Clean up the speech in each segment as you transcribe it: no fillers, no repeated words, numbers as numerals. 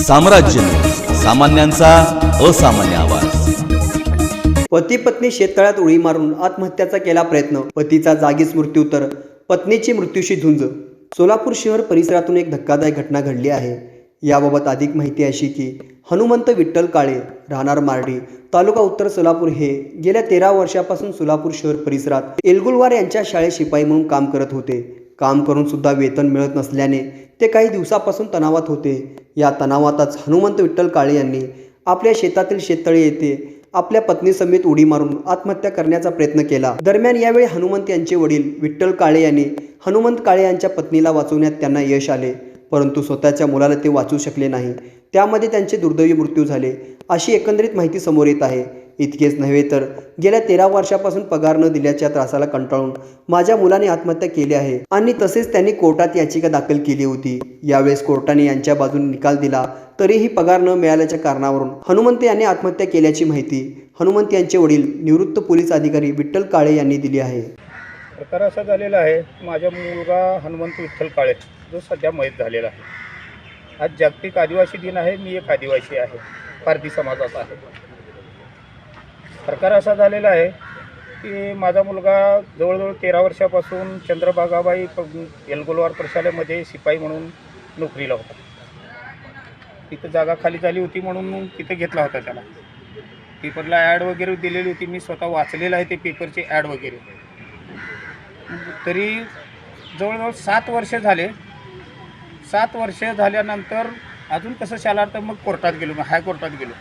साम्राज्य, सामान्यांचा असामान्य आवाज। पती पत्नी शेततळ्यात उडी मारून आत्महत्याचा केला प्रयत्न, पतीचा जागीच मृत्यू तर पत्नीची मृत्यूशी झुंज। सोलापूर शहर परिसरातून एक धक्कादायक घटना घडली आहे। याबाबत अधिक माहिती अशी की हनुमंत विठ्ठल काळे, राहणार मार्डी, तालुका उत्तर सोलापूर हे गेल्या 13 वर्षापासून सोलापूर शहर परिसरात एलगुलवार यांच्या शाळेत शिपाई म्हणून काम करत होते। काम करून सुद्धा वेतन मिळत नसल्याने ते काही दिवसापासून तणावात होते। या तणावातच हनुमंत विठ्ठल काळे यांनी आपल्या शेतातील शेततळे येथे आपल्या पत्नीसमेत उडी मारून आत्महत्या करण्याचा प्रयत्न केला। दरम्यान यावेळी हनुमंत यांचे वडील विठ्ठल काळे यांनी हनुमंत काळे यांच्या पत्नीला वाचवण्यात त्यांना यश आले, परंतु स्वतःच्या मुलाला ते वाचवू शकले नाही। त्यामध्ये त्यांचे दुर्दैवी मृत्यू झाले, अशी एकंदरीत माहिती समोर येत आहे। इतकेच नव्हे तर गेल्या 13 वर्षापासून पगार न दिल्याच्या त्रासाला कंटाळून माझ्या मुलाने आत्महत्या केली आहे आणि तसेच त्यांनी कोर्टात याचिका दाखल केली होती। यावेळेस कोर्टाने यांच्या बाजूने निकाल दिला, तरीही पगार न मिळाल्याच्या कारणावरून हनुमंत यांनी आत्महत्या केल्याची माहिती हनुमंत यांचे वडील निवृत्त पोलीस अधिकारी विठ्ठल काळे यांनी दिली आहे। प्रकार असा झालेला आहे, माझा मुलगा हनुमंत विठ्ठल काळे जो सध्या मयत झालेला आहे। आज जागतिक आदिवासी दिन आहे, मी एक आदिवासी आहे, पारधी समाजाचा आहे। प्रकार असा झालेला आहे की माझा मुलगा जवळजवळ 13 वर्षापासून चंद्रभागाबाई एलगुलवार प्रशालेमध्ये शिपाई म्हणून नोकरीला होता। तिथं जागा खाली झाली होती म्हणून तिथं घेतला होता त्याला। पेपरला ॲड वगैरे दिलेली होती, मी स्वतः वाचलेलं आहे ते पेपरचे ॲड वगैरे। तरी जवळजवळ 7 वर्ष झाले। 7 वर्ष झाल्यानंतर अजून कसं शाला तर मग कोर्टात गेलो, मग हायकोर्टात गेलो।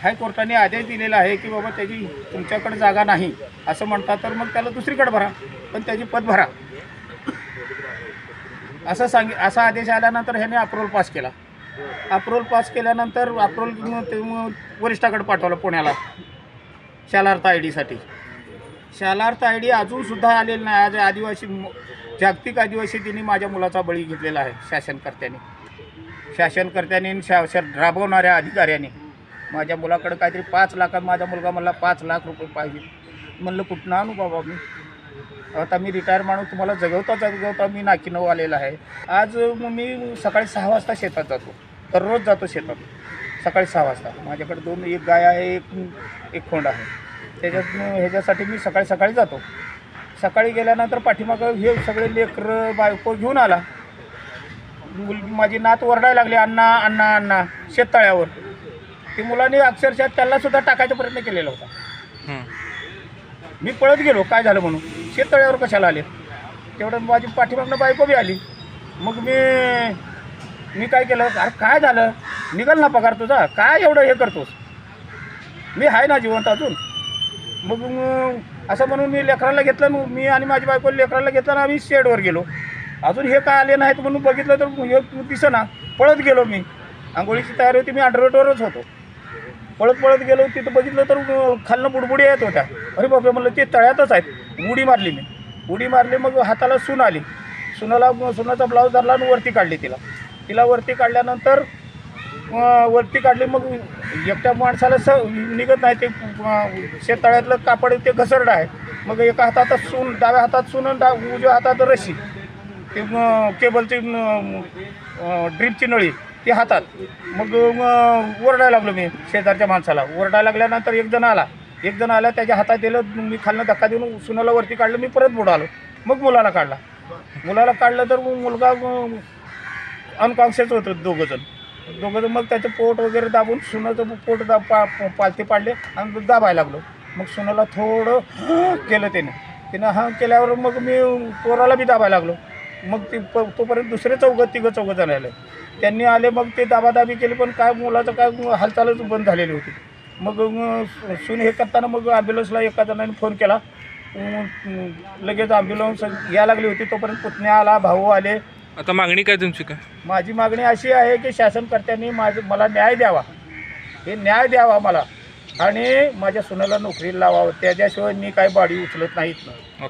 हायकोर्टाने आदेश दिलेला आहे की बाबा त्याची तुमच्याकडे जागा नाही असं म्हणता तर मग त्याला दुसरीकडे भरा, पण त्याची पद भरा असा आदेश आल्यानंतर ह्याने अप्रूव्हल पास केला। अप्रूव्हल पास केल्यानंतर वरिष्ठाकडे पाठवलं पुण्याला शालार्थ ID साठी। शालार्थ ID अजूनसुद्धा आलेलं नाही। आज आदिवासी जागतिक आदिवासी दिनी माझ्या मुलाचा बळी घेतलेला आहे शासनकर्त्यांनी शासन राबवणाऱ्या अधिकाऱ्यांनी। माझ्या मुलाकडे काहीतरी 5 लाखात माझा मुलगा मला 5 लाख रुपये पाहिजे। म्हणलं कुठनं आणू बाबा मी, आता मी रिटायर माणूस, तुम्हाला जगवता मी नाकीनऊ आलेला आहे। आज मी सकाळी 6 वाजता शेतात जातो, दररोज जातो शेतात सकाळी 6 वाजता। माझ्याकडे एक गाय आहे, एक खोंड आहे। ह्याच्यासाठी मी सकाळी जातो। सकाळी गेल्यानंतर पाठीमागं हे सगळे लेकरं बायको घेऊन आला। माझी नात ओरडायला लागली, अण्णा अण्णा अण्णा शेततळ्यावर। ती मुलांनी अक्षरशः त्यालासुद्धा टाकायचा प्रयत्न केलेला होता। मी पळत गेलो काय झालं म्हणून, शेततळ्यावर कशाला आले। तेवढं माझी पाठीमागनं बायको बी आली। मग मी काय केलं, अरे काय झालं, निघाल ना पगार तुझा, काय एवढं हे करतोस, मी आहे ना जिवंत अजून। मग असं म्हणून मी लेकराला घेतलं, मी आणि माझी बायको लेकराला घेतलं ना, आम्ही शेडवर गेलो। अजून हे काय आले नाहीत म्हणून बघितलं तर हे दिसेना। पळत गेलो, मी आंघोळीची तयारी होती, मी अंडरवेअरवरच होतो। पळत गेलो, तिथं बघितलं तर खालनं बुडबुडी येत होत्या। अरे बाबा म्हणलं ते तळ्यातच आहेत। उडी मारली, मग हाताला सून आली। सुनाचा ब्लाऊज धरला आणि वरती काढली तिला वरती काढल्यानंतर मग एकट्या माणसाला निघत नाही, ते शेततळ्यातलं कापड ते घसरडं आहे। मग एका हातात सून, डाव्या हातात सून आणि उजव्या हातात रशी, ते केबलची ड्रीपची नळी ती हातात। मग ओरडायला लागलो मी शेजारच्या माणसाला। ओरडायला लागल्यानंतर एक जण आला, त्याच्या हातात दिलं, मी खालनं धक्का देऊन सुनाला वरती काढलं, मी परत बुडालो। मग मुलाला काढलं तर मुलगा अनकॉन्शियस होतं। दोघंजण मग त्याचं पोट वगैरे दाबून सुनाचं पोट पालथी पाडले आणि दाबायला लागलो। मग सुनाला थोडं केलं त्यानं हां केल्यावर मग मी पोराला बी दाबायला लागलो। मग तोपर्यंत दुसरे तिघं जण आले, त्यांनी आले। मग ते दाबादाबी केली, पण काय मुलाचं काय हालचालच बंद झालेली होती। मग सून हे करताना मग ॲम्ब्युलन्सला एका जणाने फोन केला, लगेच ॲम्ब्युलन्स यायला लागली होती। तोपर्यंत पुतण्या आला, भाऊ आले। आता मागणी काय तुमची? काय माझी मागणी अशी आहे की शासनकर्त्यांनी मला न्याय द्यावा मला, आणि माझ्या सुनेला नोकरीला लावावं, त्याच्याशिवाय मी काय बाडी उचलत नाहीत ना।